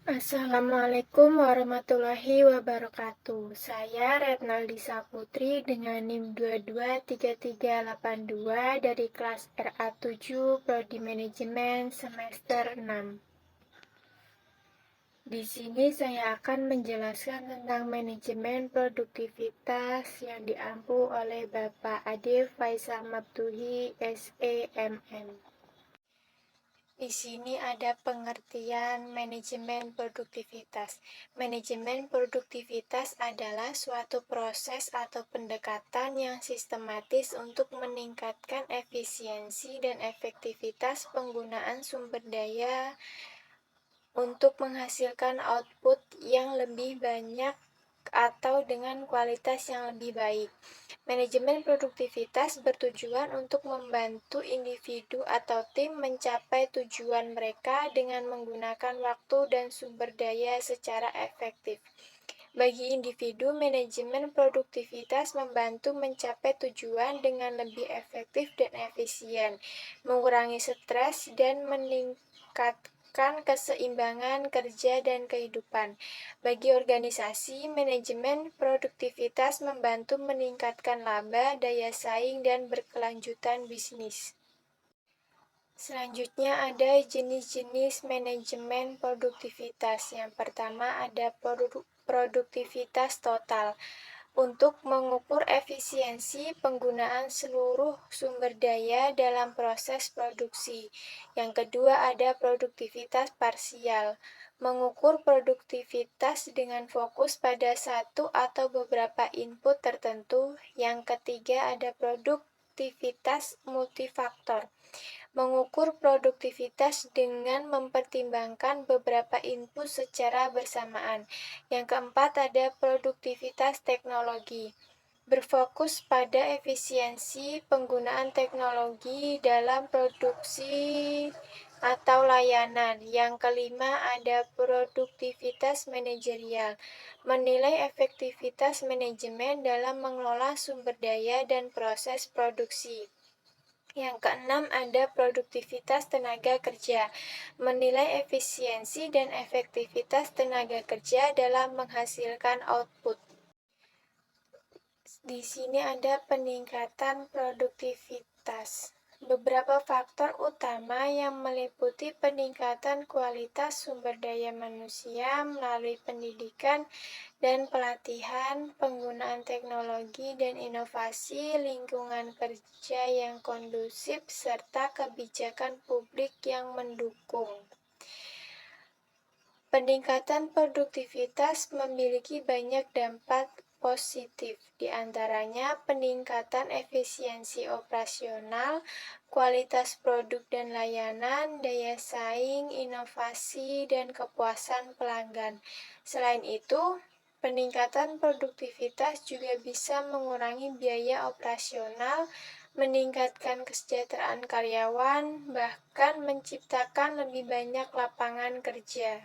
Assalamualaikum warahmatullahi wabarakatuh. Saya Retnaldi Saputri dengan NIM 223382 dari kelas RA7 Prodi Manajemen semester 6. Di sini saya akan menjelaskan tentang manajemen produktivitas yang diampu oleh Bapak Ade Faisal Mabtuhi, SEMM. Di sini ada pengertian manajemen produktivitas. Manajemen produktivitas adalah suatu proses atau pendekatan yang sistematis untuk meningkatkan efisiensi dan efektivitas penggunaan sumber daya untuk menghasilkan output yang lebih banyak atau dengan kualitas yang lebih baik. Manajemen produktivitas bertujuan untuk membantu individu atau tim mencapai tujuan mereka dengan menggunakan waktu dan sumber daya secara efektif. Bagi individu, manajemen produktivitas membantu mencapai tujuan dengan lebih efektif dan efisien, mengurangi stres, dan meningkatkan keseimbangan kerja dan kehidupan. Bagi organisasi, manajemen produktivitas membantu meningkatkan laba, daya saing, dan berkelanjutan bisnis. Selanjutnya ada jenis-jenis manajemen produktivitas. Yang pertama ada produktivitas total. Untuk mengukur efisiensi penggunaan seluruh sumber daya dalam proses produksi. Yang kedua ada produktivitas parsial. Mengukur produktivitas dengan fokus pada satu atau beberapa input tertentu. Yang ketiga ada produktivitas multifaktor. Mengukur produktivitas dengan mempertimbangkan beberapa input secara bersamaan. Yang keempat ada produktivitas teknologi. Berfokus pada efisiensi penggunaan teknologi dalam produksi atau layanan. Yang kelima ada produktivitas manajerial. Menilai efektivitas manajemen dalam mengelola sumber daya dan proses produksi. Yang keenam ada produktivitas tenaga kerja. Menilai efisiensi dan efektivitas tenaga kerja dalam menghasilkan output. Di sini ada peningkatan produktivitas. Beberapa faktor utama yang meliputi peningkatan kualitas sumber daya manusia melalui pendidikan dan pelatihan, penggunaan teknologi dan inovasi, lingkungan kerja yang kondusif, serta kebijakan publik yang mendukung. Peningkatan produktivitas memiliki banyak dampak positif, di antaranya peningkatan efisiensi operasional, kualitas produk dan layanan, daya saing, inovasi, dan kepuasan pelanggan. Selain itu, peningkatan produktivitas juga bisa mengurangi biaya operasional, meningkatkan kesejahteraan karyawan, bahkan menciptakan lebih banyak lapangan kerja.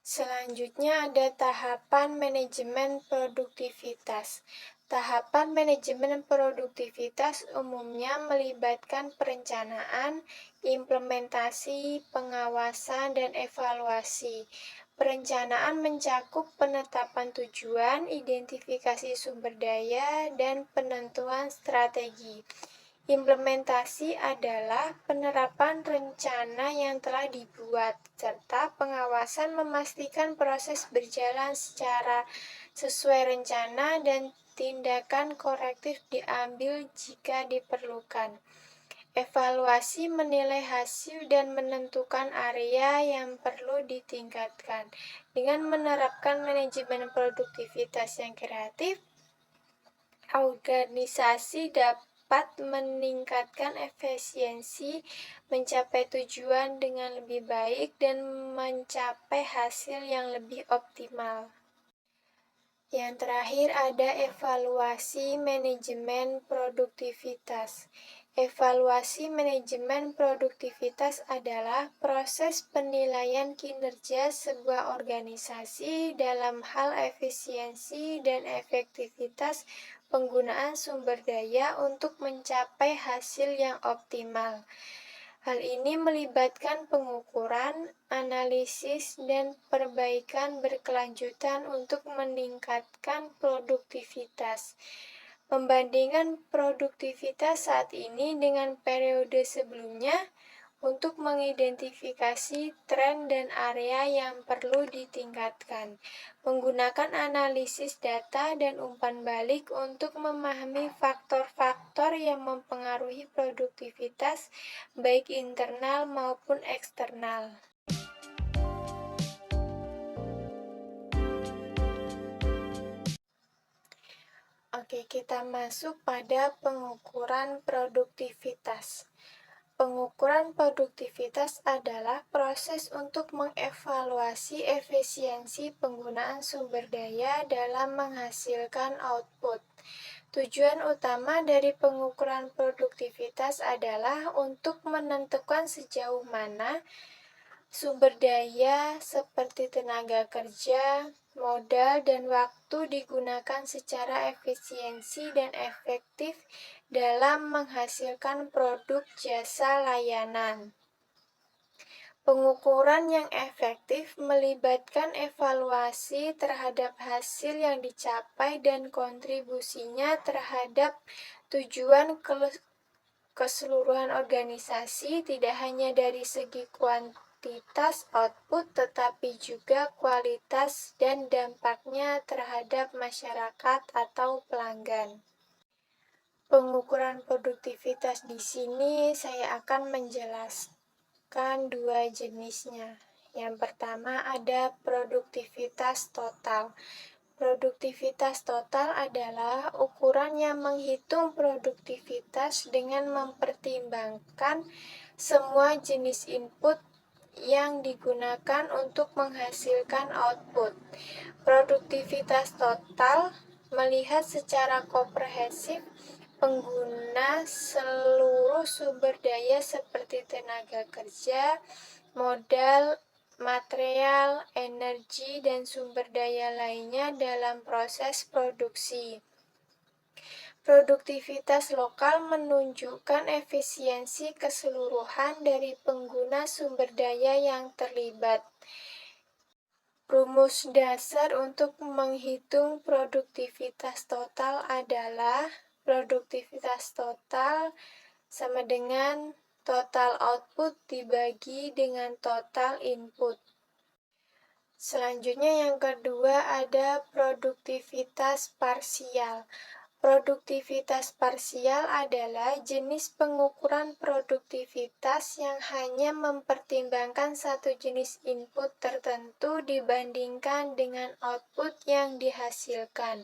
Selanjutnya ada tahapan manajemen produktivitas. Tahapan manajemen produktivitas umumnya melibatkan perencanaan, implementasi, pengawasan, dan evaluasi. Perencanaan mencakup penetapan tujuan, identifikasi sumber daya, dan penentuan strategi. Implementasi adalah penerapan rencana yang telah dibuat, serta pengawasan memastikan proses berjalan secara sesuai rencana dan tindakan korektif diambil jika diperlukan. Evaluasi menilai hasil dan menentukan area yang perlu ditingkatkan. Dengan menerapkan manajemen produktivitas yang kreatif, organisasi dapat meningkatkan efisiensi, mencapai tujuan dengan lebih baik, dan mencapai hasil yang lebih optimal. Yang terakhir ada evaluasi manajemen produktivitas. Evaluasi manajemen produktivitas adalah proses penilaian kinerja sebuah organisasi dalam hal efisiensi dan efektivitas penggunaan sumber daya untuk mencapai hasil yang optimal. Hal ini melibatkan pengukuran, analisis, dan perbaikan berkelanjutan untuk meningkatkan produktivitas. Membandingkan produktivitas saat ini dengan periode sebelumnya untuk mengidentifikasi tren dan area yang perlu ditingkatkan. Menggunakan analisis data dan umpan balik untuk memahami faktor-faktor yang mempengaruhi produktivitas baik internal maupun eksternal. Oke, kita masuk pada pengukuran produktivitas. Pengukuran produktivitas adalah proses untuk mengevaluasi efisiensi penggunaan sumber daya dalam menghasilkan output. Tujuan utama dari pengukuran produktivitas adalah untuk menentukan sejauh mana sumber daya seperti tenaga kerja, modal, dan waktu digunakan secara efisiensi dan efektif dalam menghasilkan produk jasa layanan. Pengukuran yang efektif melibatkan evaluasi terhadap hasil yang dicapai dan kontribusinya terhadap tujuan keseluruhan organisasi, tidak hanya dari segi kuantitas output, tetapi juga kualitas dan dampaknya terhadap masyarakat atau pelanggan. Pengukuran produktivitas di sini saya akan menjelaskan dua jenisnya. Yang pertama ada produktivitas total. Produktivitas total adalah ukuran yang menghitung produktivitas dengan mempertimbangkan semua jenis input yang digunakan untuk menghasilkan output. Produktivitas total melihat secara komprehensif pengguna seluruh sumber daya seperti tenaga kerja, modal, material, energi, dan sumber daya lainnya dalam proses produksi. Produktivitas lokal menunjukkan efisiensi keseluruhan dari pengguna sumber daya yang terlibat. Rumus dasar untuk menghitung produktivitas total adalah produktivitas total sama dengan total output dibagi dengan total input. Selanjutnya yang kedua ada produktivitas parsial. Produktivitas parsial adalah jenis pengukuran produktivitas yang hanya mempertimbangkan satu jenis input tertentu dibandingkan dengan output yang dihasilkan.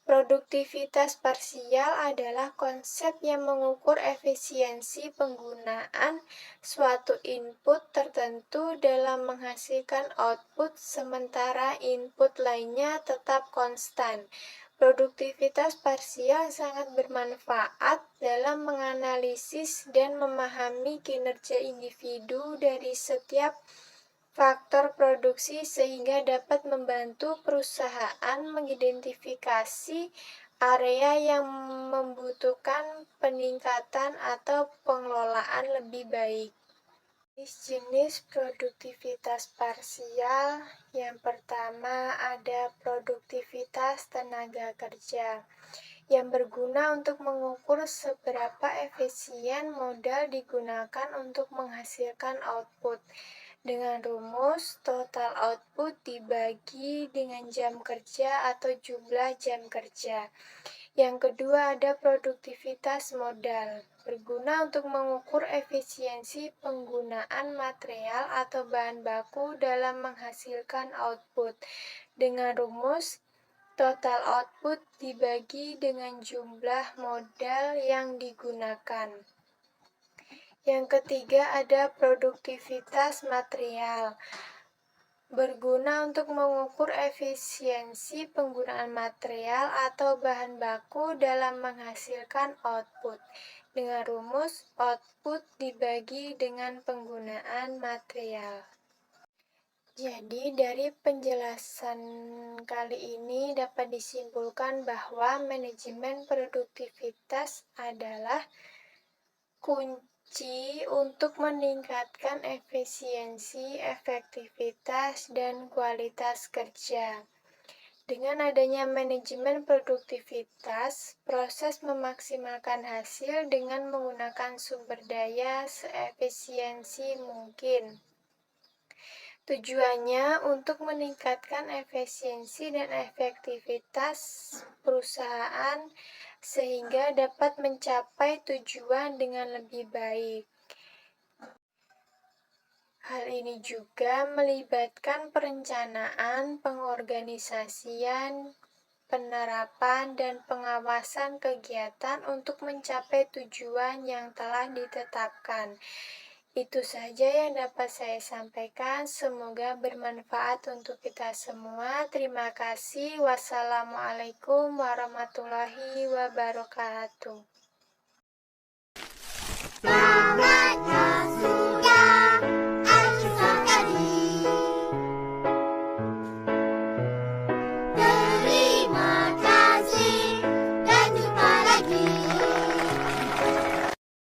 Produktivitas parsial adalah konsep yang mengukur efisiensi penggunaan suatu input tertentu dalam menghasilkan output, sementara input lainnya tetap konstan. Produktivitas parsial sangat bermanfaat dalam menganalisis dan memahami kinerja individu dari setiap faktor produksi sehingga dapat membantu perusahaan mengidentifikasi area yang membutuhkan peningkatan atau pengelolaan lebih baik. Jenis produktivitas parsial yang pertama ada produktivitas tenaga kerja yang berguna untuk mengukur seberapa efisien modal digunakan untuk menghasilkan output. Dengan rumus total output dibagi dengan jam kerja atau jumlah jam kerja. Yang kedua ada produktivitas modal, berguna untuk mengukur efisiensi penggunaan material atau bahan baku dalam menghasilkan output. Dengan rumus total output dibagi dengan jumlah modal yang digunakan. Yang ketiga ada produktivitas material, berguna untuk mengukur efisiensi penggunaan material atau bahan baku dalam menghasilkan output. Dengan rumus output dibagi dengan penggunaan material. Jadi dari penjelasan kali ini dapat disimpulkan bahwa manajemen produktivitas adalah kunci Untuk meningkatkan efisiensi, efektivitas, dan kualitas kerja. Dengan adanya manajemen produktivitas, proses memaksimalkan hasil dengan menggunakan sumber daya seefisiensi mungkin. Tujuannya untuk meningkatkan efisiensi dan efektivitas perusahaan sehingga dapat mencapai tujuan dengan lebih baik. Hal ini juga melibatkan perencanaan, pengorganisasian, penerapan, dan pengawasan kegiatan untuk mencapai tujuan yang telah ditetapkan. Itu saja yang dapat saya sampaikan. Semoga bermanfaat untuk kita semua. Terima kasih. Wassalamualaikum warahmatullahi wabarakatuh.